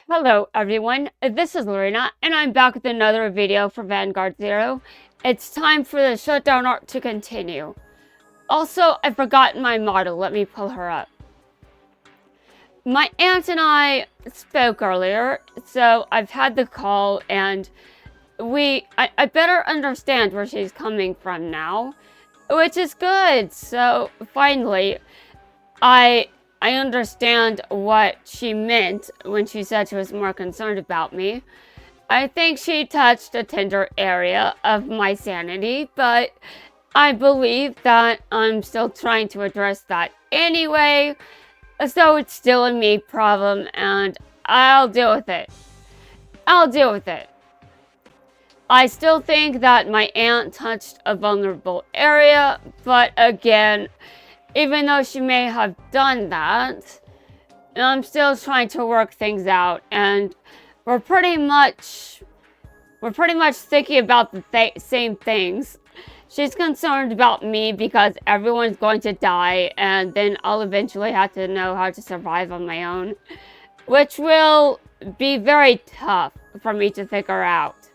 Hello everyone, this is Lorena and I'm back with another video for Vanguard Zero. It's time for the shutdown arc to continue. Also, I've forgotten my model, let me pull her up. My aunt and I spoke earlier, so I've had the call and I better understand where she's coming from now, which is good. So finally, I understand what she meant when she said she was more concerned about me. I think she touched a tender area of my sanity, but I believe that I'm still trying to address that anyway. So it's still a me problem and I'll deal with it. I still think that my aunt touched a vulnerable area, but again, even though she may have done that, I'm still trying to work things out, and we're pretty much thinking about the same things. She's concerned about me because everyone's going to die, and then I'll eventually have to know how to survive on my own, which will be very tough for me to figure out.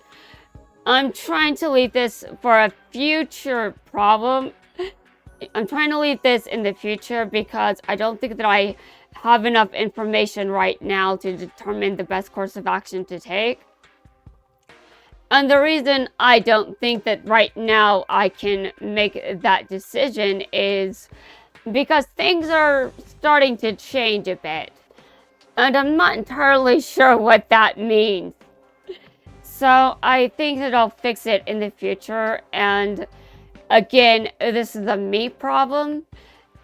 I'm trying to leave this for a future problem. I'm trying to leave this in the future because I don't think that I have enough information right now to determine the best course of action to take. And the reason I don't think that right now I can make that decision is because things are starting to change a bit. And I'm not entirely sure what that means. So I think that I'll fix it in the future. And again, this is a me problem.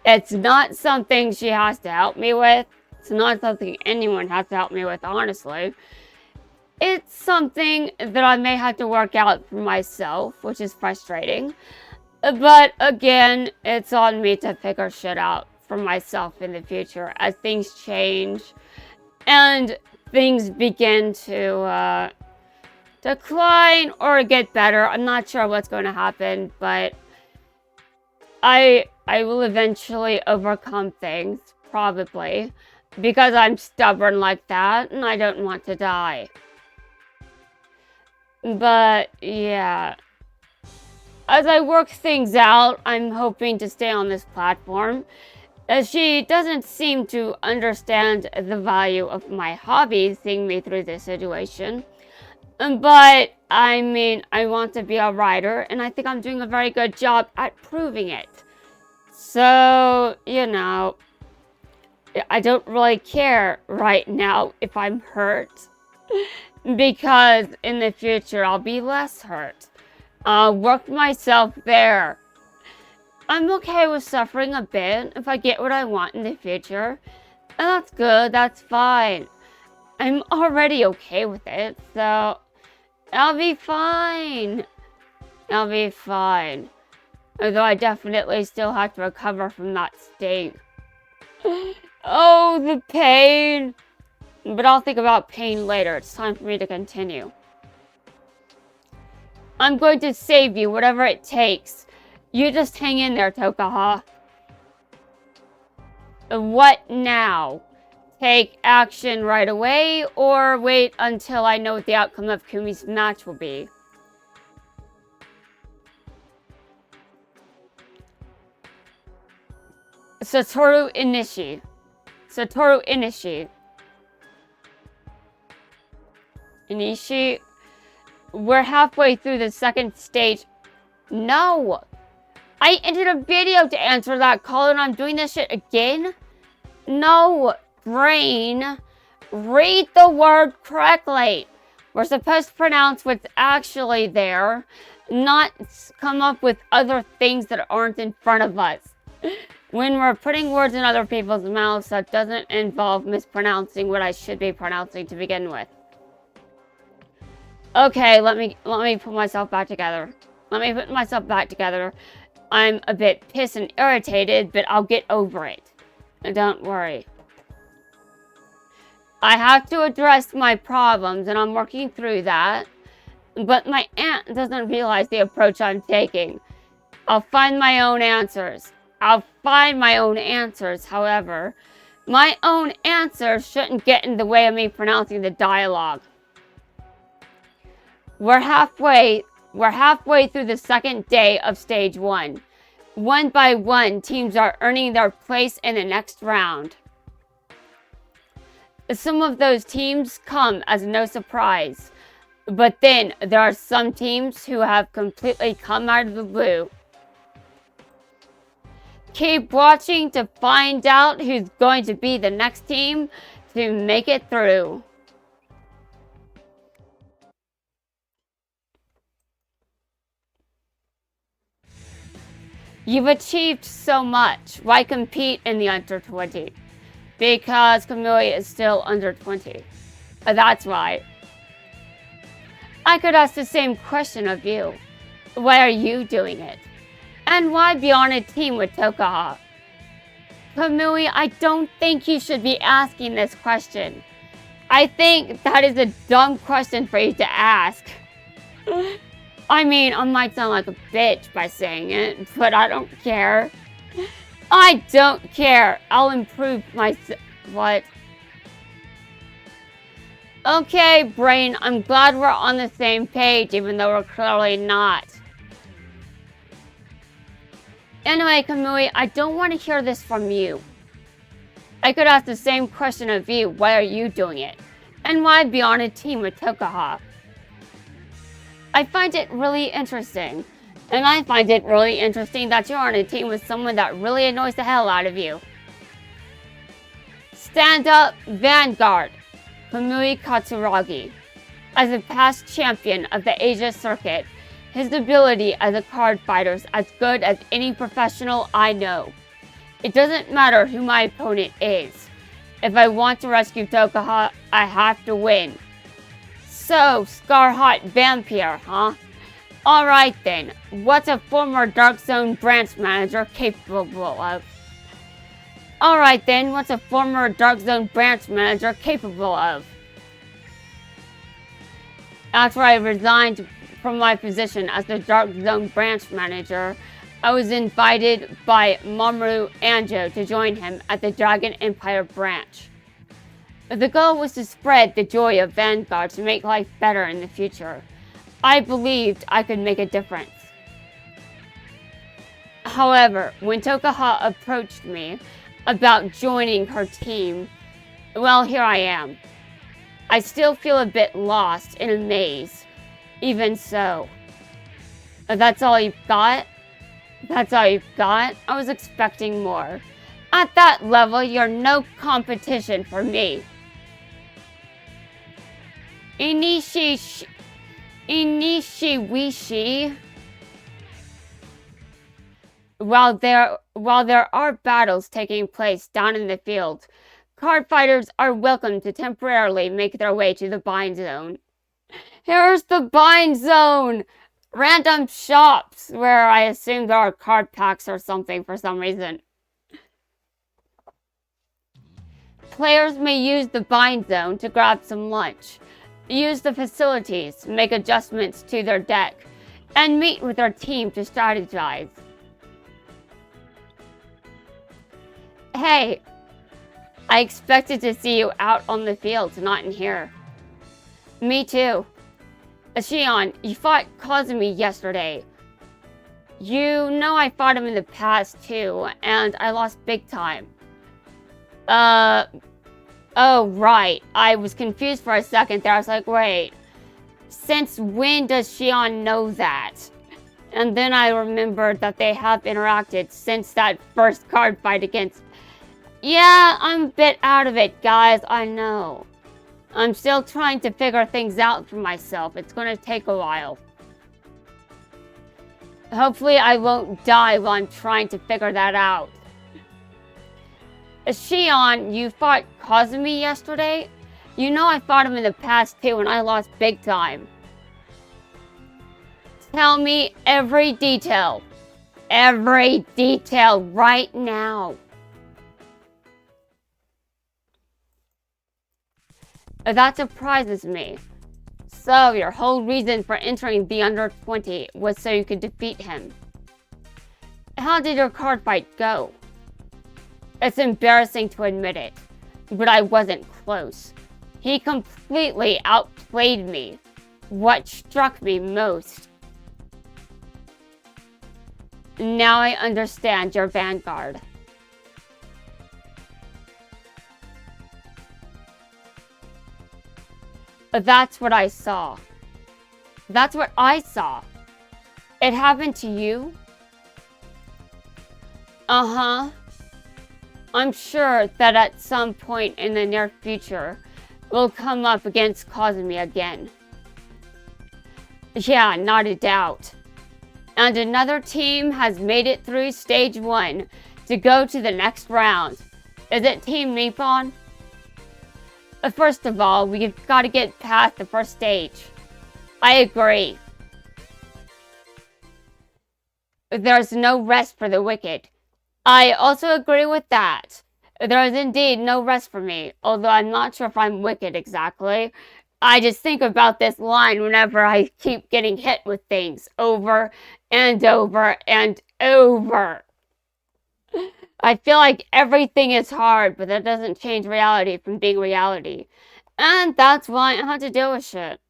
It's not something she has to help me with. It's not something anyone has to help me with, honestly. It's something that I may have to work out for myself, which is frustrating. But again, it's on me to figure shit out for myself in the future as things change and things begin to decline or get better. I'm not sure what's going to happen, but I will eventually overcome things, probably, because I'm stubborn like that and I don't want to die. But yeah, as I work things out, I'm hoping to stay on this platform, as she doesn't seem to understand the value of my hobby, seeing me through this situation. But I mean, I want to be a writer, and I think I'm doing a very good job at proving it. So, you know, I don't really care right now if I'm hurt, because in the future I'll be less hurt. I'll work myself there. I'm okay with suffering a bit if I get what I want in the future. And that's good, that's fine. I'm already okay with it, so I'll be fine. I'll be fine. Although I definitely still have to recover from that sting. Oh, the pain. But I'll think about pain later. It's time for me to continue. I'm going to save you, whatever it takes. You just hang in there, Tokoha. What now? Take action right away, or wait until I know what the outcome of Kumi's match will be? Satoru Inishi. Inishi, we're halfway through the second stage. No! I ended a video to answer that call and I'm doing this shit again? No! Brain, read the word correctly. We're supposed to pronounce what's actually there, not come up with other things that aren't in front of us. When we're putting words in other people's mouths, that doesn't involve mispronouncing what I should be pronouncing to begin with. Okay, let me put myself back together. I'm a bit pissed and irritated, but I'll get over it. Don't worry. I have to address my problems, and I'm working through that. But my aunt doesn't realize the approach I'm taking. I'll find my own answers. However, My own answer shouldn't get in the way of me pronouncing the dialogue. We're halfway through the second day of stage 1. One by one, teams are earning their place in the next round. Some of those teams come as no surprise, but then there are some teams who have completely come out of the blue. Keep watching to find out who's going to be the next team to make it through. You've achieved so much. Why compete in the under 20? Because Kamui is still under 20. That's why. I could ask the same question of you. Why are you doing it? And why be on a team with Tokoha? Kamui, I don't think you should be asking this question. I think that is a dumb question for you to ask. I mean, I might sound like a bitch by saying it, but I don't care. I don't care. I'll improve my... What? Okay, brain, I'm glad we're on the same page, even though we're clearly not. Anyway, Kamui, I don't want to hear this from you. I could ask the same question of you. Why are you doing it? And why be on a team with Tokoha? I find it really interesting. And I find it really interesting that you're on a team with someone that really annoys the hell out of you. Stand up, Vanguard. Kamui Katsuragi. As a past champion of the Asia circuit, his ability as a card fighter is as good as any professional I know. It doesn't matter who my opponent is. If I want to rescue Tokoha, I have to win. So, Scarhot Vampire, huh? Alright then, what's a former Dark Zone branch manager capable of? Alright then, what's a former Dark Zone branch manager capable of? After I resigned from my position as the Dark Zone branch manager, I was invited by Mamoru Anjo to join him at the Dragon Empire branch. The goal was to spread the joy of Vanguard to make life better in the future. I believed I could make a difference. However, when Tokoha approached me about joining her team, well, here I am. I still feel a bit lost in a maze. Even so. That's all you've got? That's all you've got? I was expecting more. At that level, you're no competition for me. Inishiwishi. While there are battles taking place down in the field, card fighters are welcome to temporarily make their way to the bind zone. Here's the bind zone! Random shops where I assume there are card packs or something for some reason. Players may use the bind zone to grab some lunch, use the facilities, make adjustments to their deck, and meet with their team to strategize. Hey, I expected to see you out on the field, not in here. Me too. Shion, you fought Kazumi yesterday. You know I fought him in the past too, and I lost big time. Oh right, I was confused for a second there. I was like, wait, since when does Shion know that? And then I remembered that they have interacted since that first card fight against... Yeah, I'm a bit out of it, guys, I know. I'm still trying to figure things out for myself. It's gonna take a while. Hopefully I won't die while I'm trying to figure that out. Shion, you fought Kazumi yesterday? You know I fought him in the past too and I lost big time. Tell me every detail. Every detail right now. That surprises me. So, your whole reason for entering the under 20 was so you could defeat him. How did your card fight go? It's embarrassing to admit it, but I wasn't close. He completely outplayed me. What struck me most. Now I understand your vanguard. That's what I saw. That's what I saw. It happened to you? Uh-huh. I'm sure that at some point in the near future, we'll come up against Kazumi again. Yeah, not a doubt. And another team has made it through stage 1 to go to the next round. Is it Team Nippon? First of all, we've got to get past the first stage. I agree. There's no rest for the wicked. I also agree with that. There is indeed no rest for me, although I'm not sure if I'm wicked exactly. I just think about this line whenever I keep getting hit with things over and over and over. I feel like everything is hard, but that doesn't change reality from being reality. And that's why I have to deal with shit.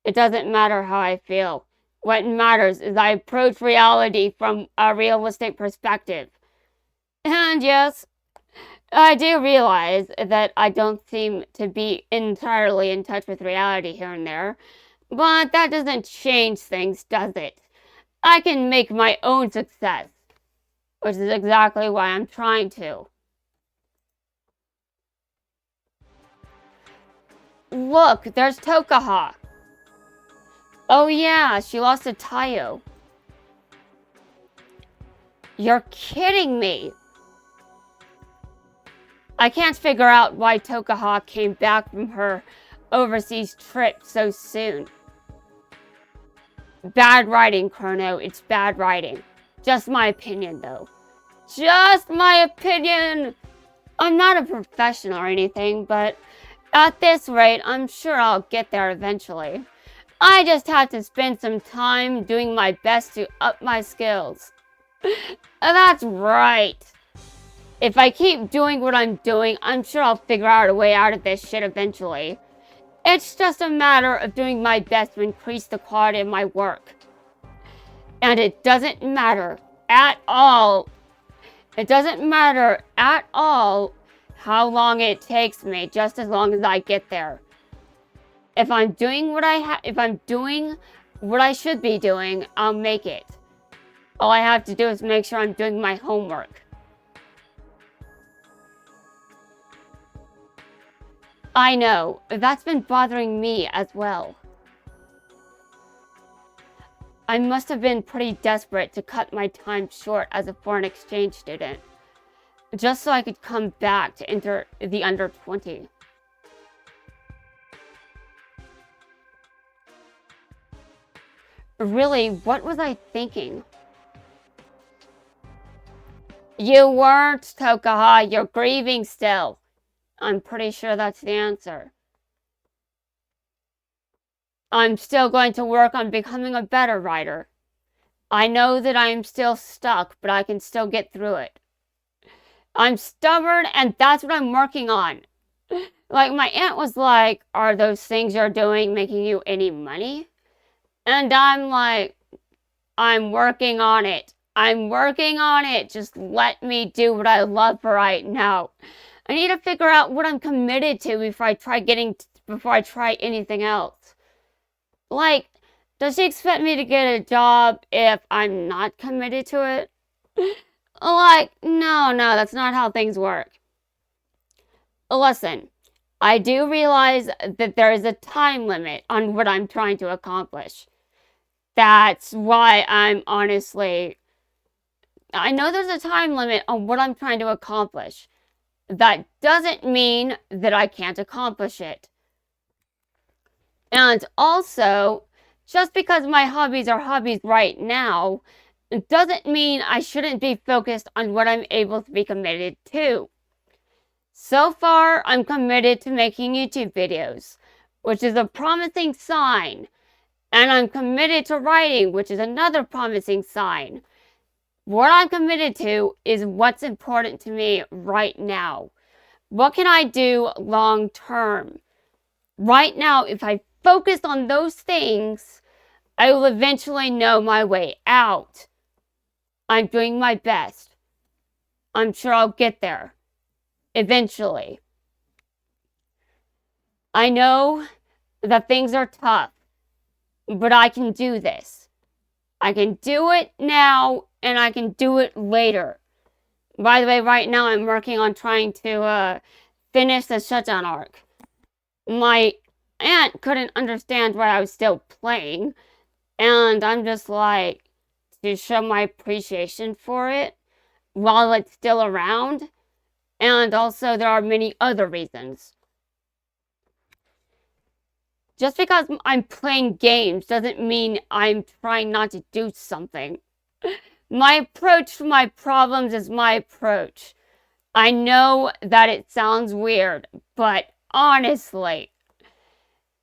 It doesn't matter how I feel. What matters is I approach reality from a realistic perspective. And yes, I do realize that I don't seem to be entirely in touch with reality here and there, but that doesn't change things, does it? I can make my own success, which is exactly why I'm trying to. Look, there's Tokoha. Oh yeah, she lost to Tayo. You're kidding me. I can't figure out why Tokoha came back from her overseas trip so soon. Bad writing, Chrono. It's bad writing. Just my opinion, though. Just my opinion! I'm not a professional or anything, but at this rate, I'm sure I'll get there eventually. I just have to spend some time doing my best to up my skills. That's right. If I keep doing what I'm doing, I'm sure I'll figure out a way out of this shit eventually. It's just a matter of doing my best to increase the quality of my work. And it doesn't matter at all. It doesn't matter at all how long it takes me, just as long as I get there. If I'm doing what I should be doing, I'll make it. All I have to do is make sure I'm doing my homework. I know, that's been bothering me as well. I must have been pretty desperate to cut my time short as a foreign exchange student, just so I could come back to enter the under 20. Really, what was I thinking? You weren't, Tokoha. You're grieving still. I'm pretty sure that's the answer. I'm still going to work on becoming a better writer. I know that I am still stuck, but I can still get through it. I'm stubborn, and that's what I'm working on. Like, my aunt was like, are those things you're doing making you any money? And I'm like, I'm working on it. I'm working on it. Just let me do what I love for right now. I need to figure out what I'm committed to before I try anything else. Like, does she expect me to get a job if I'm not committed to it? Like, no, that's not how things work. Listen, I do realize that there is a time limit on what I'm trying to accomplish. That's why I know there's a time limit on what I'm trying to accomplish. That doesn't mean that I can't accomplish it. And also, just because my hobbies are hobbies right now, doesn't mean I shouldn't be focused on what I'm able to be committed to. So far, I'm committed to making YouTube videos, which is a promising sign. And I'm committed to writing, which is another promising sign. What I'm committed to is what's important to me right now. What can I do long term? Right now, if I focus on those things, I will eventually know my way out. I'm doing my best. I'm sure I'll get there. Eventually. I know that things are tough, but I can do this. I can do it now, and I can do it later. By the way, right now I'm working on trying to finish the shutdown arc. My aunt couldn't understand why I was still playing, and I'm just like, to show my appreciation for it while it's still around. And also, there are many other reasons. Just because I'm playing games doesn't mean I'm trying not to do something. My approach to my problems is my approach. I know that it sounds weird, but honestly,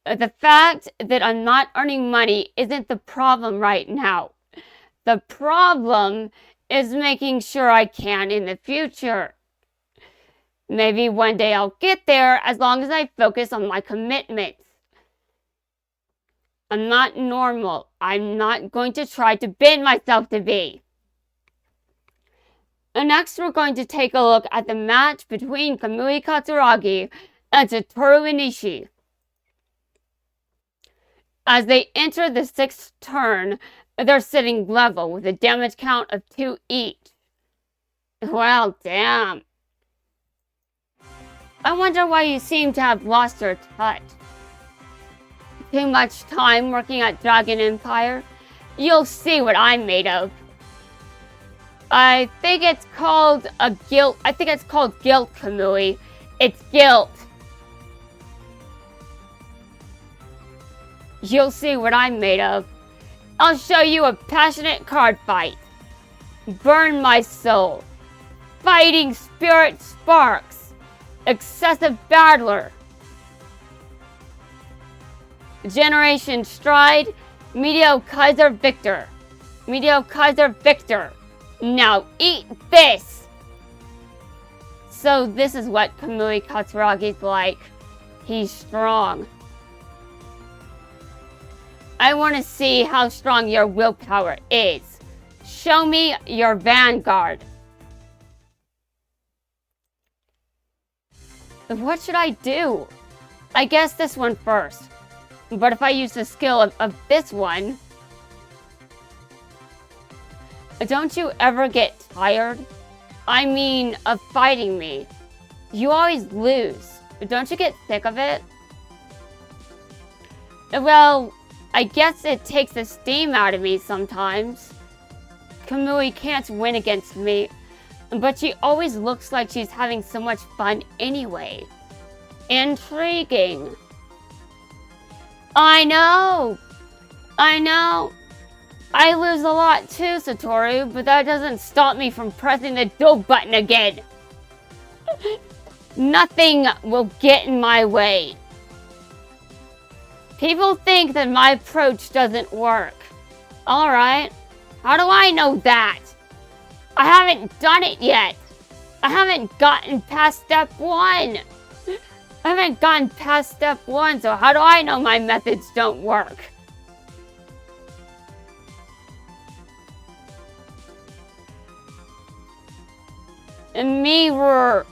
the fact that I'm not earning money isn't the problem right now. The problem is making sure I can in the future. Maybe one day I'll get there as long as I focus on my commitments. I'm not normal. I'm not going to try to bend myself to be. And next, we're going to take a look at the match between Kamui Katsuragi and Satoru Inishi. As they enter the 6th turn, they're sitting level with a damage count of 2 each. Well, damn. I wonder why you seem to have lost your touch. Too much time working at Dragon Empire? You'll see what I'm made of. I think it's called guilt, Kamui. It's guilt. You'll see what I'm made of. I'll show you a passionate card fight. Burn my soul. Fighting spirit sparks. Excessive battler. Generation Stride. Medio Kaiser Victor. Medio Kaiser Victor. Now eat this! So this is what Kamui Katsuragi's like. He's strong. I want to see how strong your willpower is. Show me your vanguard. What should I do? I guess this one first. But if I use the skill of this one... Don't you ever get tired? I mean, of fighting me. You always lose. Don't you get sick of it? Well, I guess it takes the steam out of me sometimes. Kamui can't win against me, but she always looks like she's having so much fun anyway. Intriguing. I know. I lose a lot too, Satoru, but that doesn't stop me from pressing the do button again. Nothing will get in my way. People think that my approach doesn't work. Alright, how do I know that? I haven't done it yet. I haven't gotten past step 1. So how do I know my methods don't work? Mirror,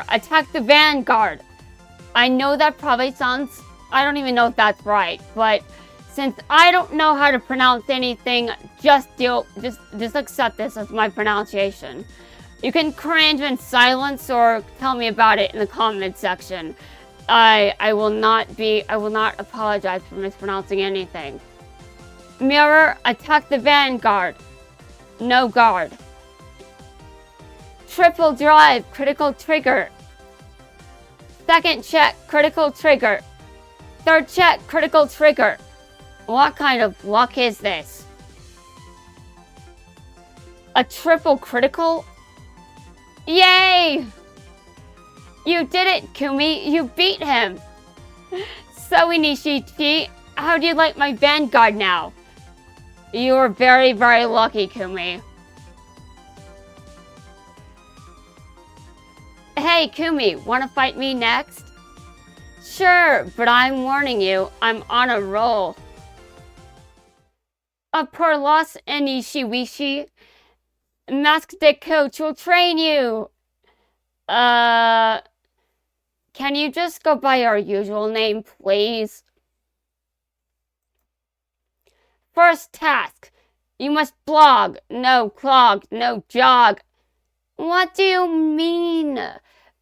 attack the vanguard. I know that probably sounds, I don't even know if that's right, but since I don't know how to pronounce anything, just accept this as my pronunciation. You can cringe in silence or tell me about it in the comment section. I will not apologize for mispronouncing anything. Mirror, attack the vanguard. No guard. Triple drive, critical trigger. Second check, critical trigger. Third check, critical trigger. What kind of luck is this? A triple critical? Yay! You did it, Kumi. You beat him. So, Inishi, how do you like my vanguard now? You were very, very lucky, Kumi. Hey, Kumi, wanna fight me next? Sure, but I'm warning you, I'm on a roll. A poor loss, Nishiwishi. Masked coach will train you. Can you just go by our usual name, please? First task. You must blog. No clog, no jog. What do you mean?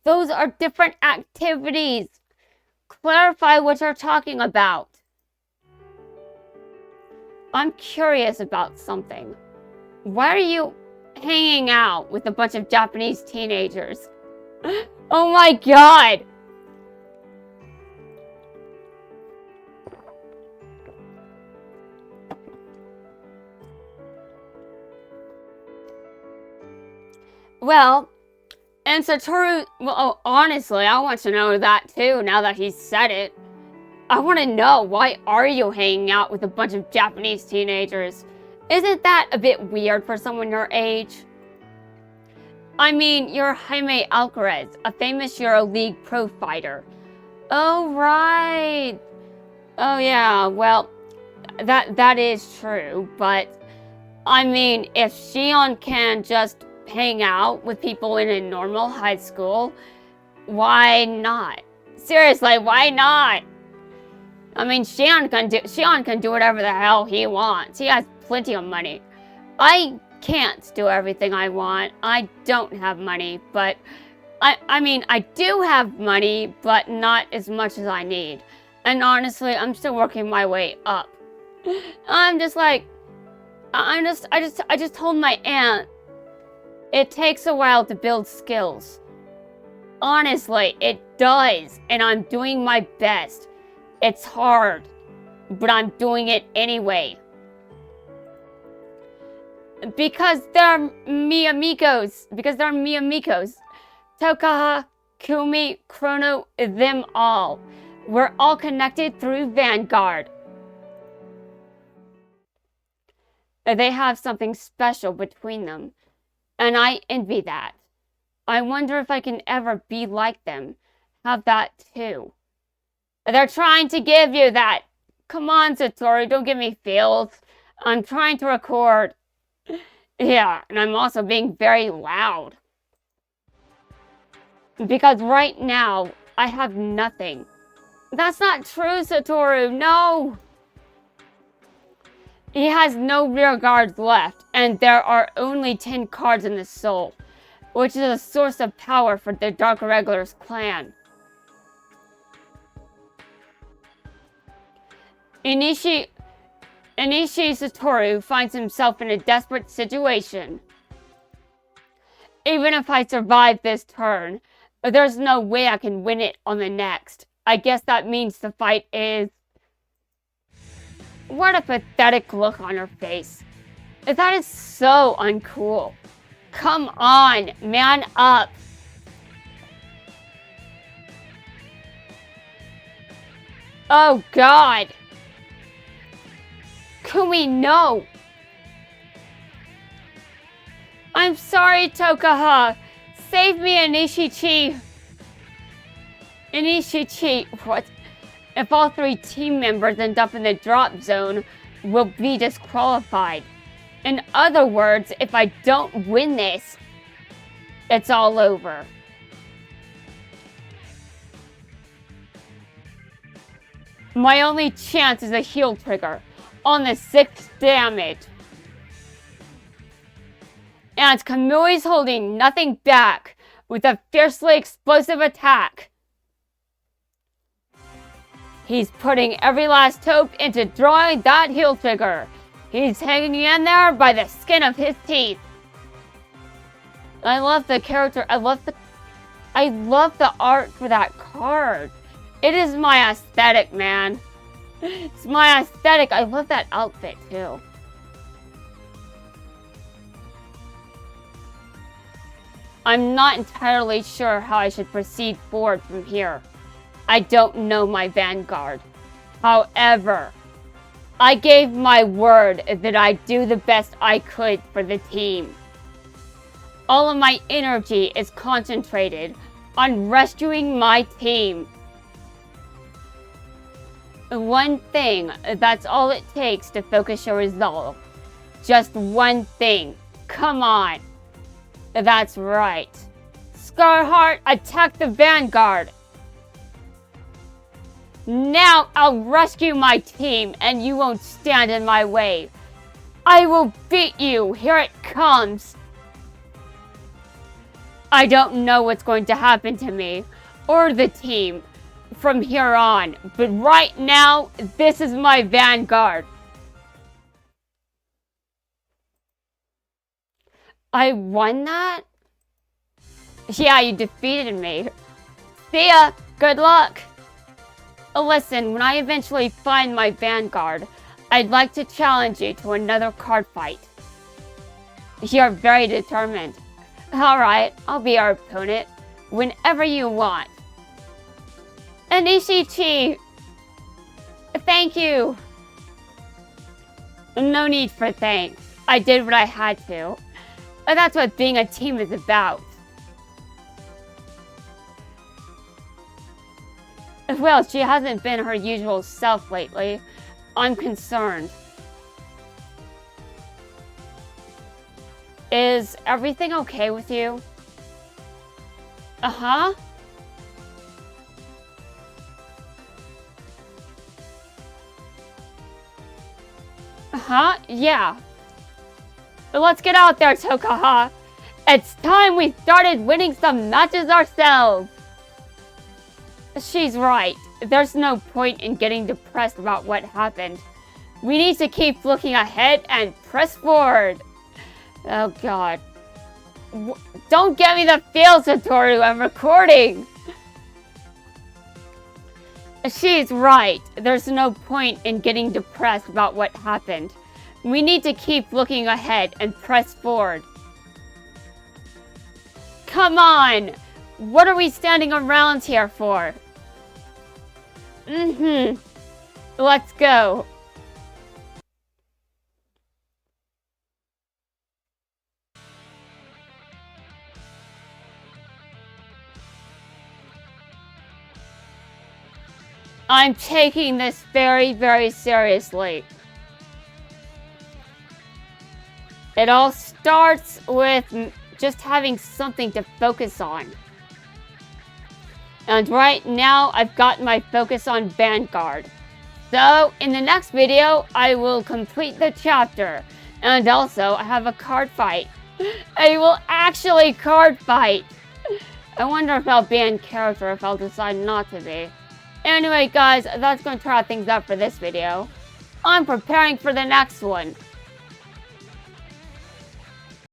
Those are different activities. Clarify what you're talking about. I'm curious about something. Why are you hanging out with a bunch of Japanese teenagers? Oh my god! Well, and Satoru, well, honestly, I want to know that too, now that he said it. I want to know, why are you hanging out with a bunch of Japanese teenagers? Isn't that a bit weird for someone your age? I mean, you're Jaime Alcaraz, a famous Euro League pro fighter. Oh, right. Oh, yeah, well, that is true, but I mean, if Shion can just hang out with people in a normal high school, why not? Seriously, why not? I mean, Shion can do whatever the hell he wants. He has plenty of money. I can't do everything I want. I don't have money, but I mean, I do have money, but not as much as I need. And honestly, I'm still working my way up. I'm just like, I just told my aunt, it takes a while to build skills. Honestly, it does, and I'm doing my best. It's hard, but I'm doing it anyway. Because they're mi amigos. Tokoha, Kumi, Chrono, them all. We're all connected through Vanguard. They have something special between them, and I envy that. I wonder if I can ever be like them, have that too. They're trying to give you that. Come on, Satoru, don't give me feels. I'm trying to record. Yeah, and I'm also being very loud. Because right now, I have nothing. That's not true, Satoru, no! He has no rear guards left, and there are only 10 cards in the soul, which is a source of power for the Dark Regulars clan. Inishi Satoru finds himself in a desperate situation. Even if I survive this turn, there's no way I can win it on the next. I guess that means the fight is... What a pathetic look on her face. That is so uncool. Come on, man up. Oh god. Kumi, no! I'm sorry, Tokoha! Save me, Anishichi! Anishichi, what? If all 3 team members end up in the drop zone, we'll be disqualified. In other words, if I don't win this, it's all over. My only chance is a heal trigger. On the 6th damage. And Kamui's holding nothing back with a fiercely explosive attack. He's putting every last hope into drawing that heal trigger. He's hanging in there by the skin of his teeth. I love the character. I love the art for that card. It is my aesthetic, man. It's my aesthetic. I love that outfit, too. I'm not entirely sure how I should proceed forward from here. I don't know my Vanguard. However, I gave my word that I'd do the best I could for the team. All of my energy is concentrated on rescuing my team. One thing, that's all it takes to focus your resolve. Just one thing. Come on. That's right. Scarheart, attack the Vanguard. Now I'll rescue my team and you won't stand in my way. I will beat you. Here it comes. I don't know what's going to happen to me or the team from here on, but right now, this is my Vanguard. I won that? Yeah, you defeated me. See ya. Good luck. Listen, when I eventually find my Vanguard, I'd like to challenge you to another card fight. You're very determined. Alright, I'll be our opponent whenever you want. Anishichi! Thank you! No need for thanks. I did what I had to. That's what being a team is about. Well, she hasn't been her usual self lately. I'm concerned. Is everything okay with you? Uh-huh. Uh-huh, yeah. Let's get out there, Tokoha. It's time we started winning some matches ourselves. She's right. There's no point in getting depressed about what happened. We need to keep looking ahead and press forward. Oh, God. Don't get me the feels, Satoru. I'm recording. She's right. There's no point in getting depressed about what happened. We need to keep looking ahead and press forward. Come on! What are we standing around here for? Let's go. I'm taking this very, very seriously. It all starts with just having something to focus on. And right now, I've got my focus on Vanguard. So, in the next video, I will complete the chapter. And also, I have a card fight. I will actually card fight. I wonder if I'll be in character if I'll decide not to be. Anyway, guys, that's going to wrap things up for this video. I'm preparing for the next one.